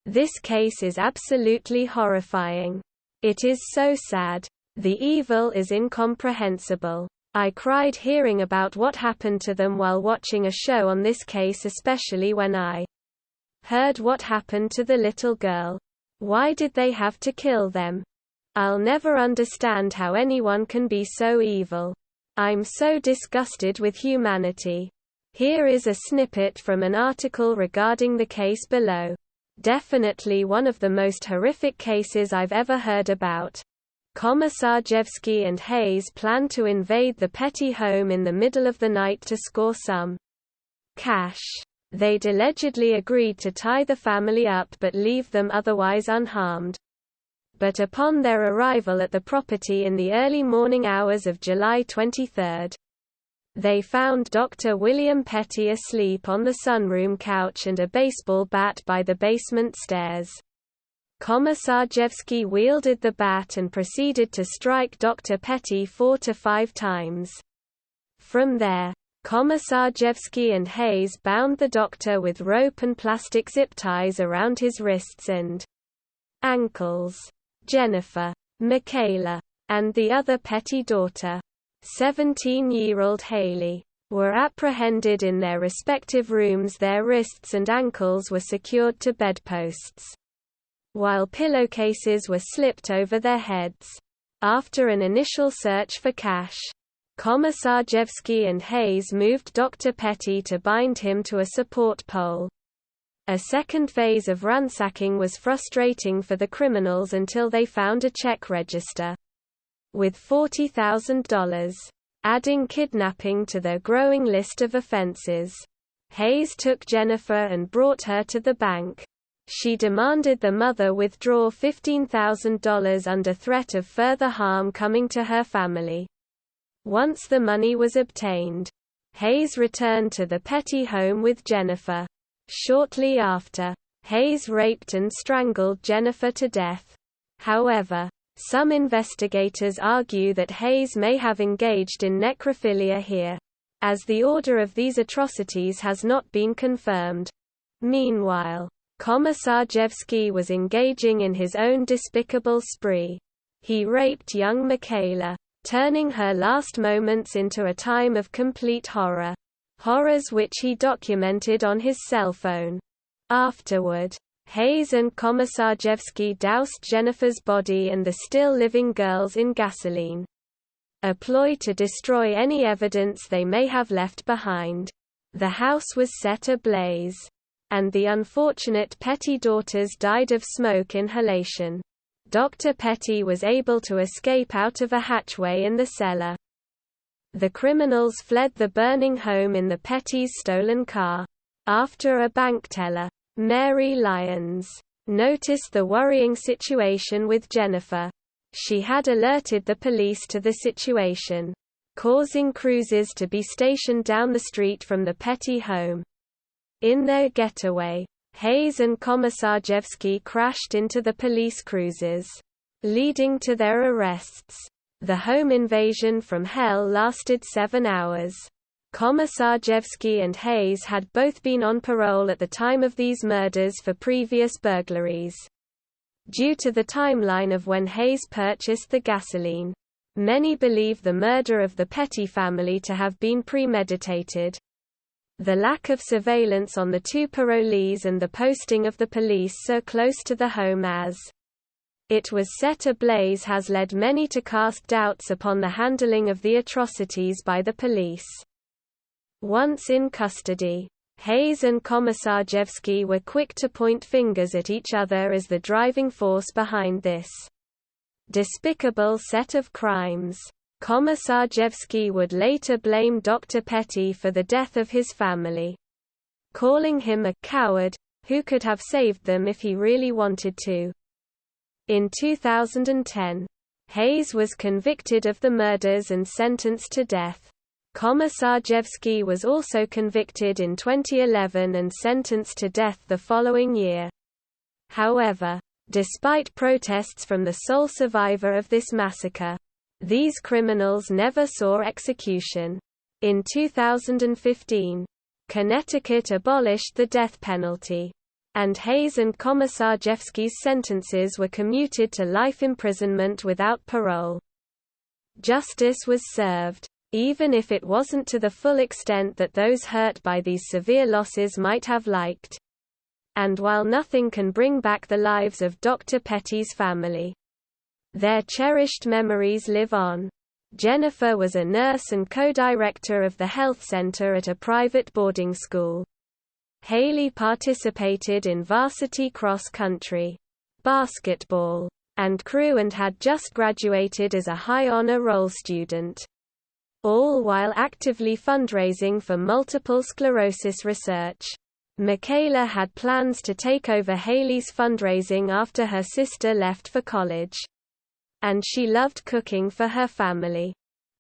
This case is absolutely horrifying. It is so sad. The evil is incomprehensible. I cried hearing about what happened to them while watching a show on this case, especially when I heard what happened to the little girl. Why did they have to kill them? I'll never understand how anyone can be so evil. I'm so disgusted with humanity. Here is a snippet from an article regarding the case below. Definitely one of the most horrific cases I've ever heard about. Komisarjevsky and Hayes planned to invade the Petit home in the middle of the night to score some cash. They'd allegedly agreed to tie the family up but leave them otherwise unharmed. But upon their arrival at the property in the early morning hours of July 23, they found Dr. William Petit asleep on the sunroom couch and a baseball bat by the basement stairs. Komisarjevsky wielded the bat and proceeded to strike Dr. Petit 4 to 5 times. From there, Komisarjevsky and Hayes bound the doctor with rope and plastic zip ties around his wrists and ankles. Jennifer, Michaela, and the other Petit daughter, 17-year-old Haley, were apprehended in their respective rooms. Their wrists and ankles were secured to bedposts, while pillowcases were slipped over their heads. After an initial search for cash, Komisarjevsky and Hayes moved Dr. Petit to bind him to a support pole. A second phase of ransacking was frustrating for the criminals until they found a check register with $40,000, adding kidnapping to their growing list of offenses. Hayes took Jennifer and brought her to the bank. She demanded the mother withdraw $15,000 under threat of further harm coming to her family. Once the money was obtained, Hayes returned to the Petit home with Jennifer. Shortly after, Hayes raped and strangled Jennifer to death. However, some investigators argue that Hayes may have engaged in necrophilia here, as the order of these atrocities has not been confirmed. Meanwhile, Komisarjevsky was engaging in his own despicable spree. He raped young Michaela, turning her last moments into a time of complete horror. Horrors which he documented on his cell phone. Afterward, Hayes and Komisarjevsky doused Jennifer's body and the still-living girls in gasoline, a ploy to destroy any evidence they may have left behind. The house was set ablaze, and the unfortunate Petit daughters died of smoke inhalation. Dr. Petit was able to escape out of a hatchway in the cellar. The criminals fled the burning home in the Petits' stolen car. After a bank teller, Mary Lyons, noticed the worrying situation with Jennifer, she had alerted the police to the situation, causing cruises to be stationed down the street from the Petit home. In their getaway, Hayes and Komisarjevsky crashed into the police cruisers, leading to their arrests. The home invasion from hell lasted 7 hours. Komisarjevsky and Hayes had both been on parole at the time of these murders for previous burglaries. Due to the timeline of when Hayes purchased the gasoline, many believe the murder of the Petit family to have been premeditated. The lack of surveillance on the two parolees and the posting of the police so close to the home as it was set ablaze has led many to cast doubts upon the handling of the atrocities by the police. Once in custody, Hayes and Komisarjevsky were quick to point fingers at each other as the driving force behind this despicable set of crimes. Komisarjevsky would later blame Dr. Petit for the death of his family, calling him a coward who could have saved them if he really wanted to. In 2010, Hayes was convicted of the murders and sentenced to death. Komisarjevsky was also convicted in 2011 and sentenced to death the following year. However, despite protests from the sole survivor of this massacre, these criminals never saw execution. In 2015, Connecticut abolished the death penalty. and Hayes and Komisarjevsky's sentences were commuted to life imprisonment without parole. Justice was served, even if it wasn't to the full extent that those hurt by these severe losses might have liked. And while nothing can bring back the lives of Dr. Petty's family, their cherished memories live on. Jennifer was a nurse and co-director of the health center at a private boarding school. Haley participated in varsity cross-country, basketball, and crew and had just graduated as a high honor roll student, all while actively fundraising for multiple sclerosis research. Michaela had plans to take over Haley's fundraising after her sister left for college, and she loved cooking for her family.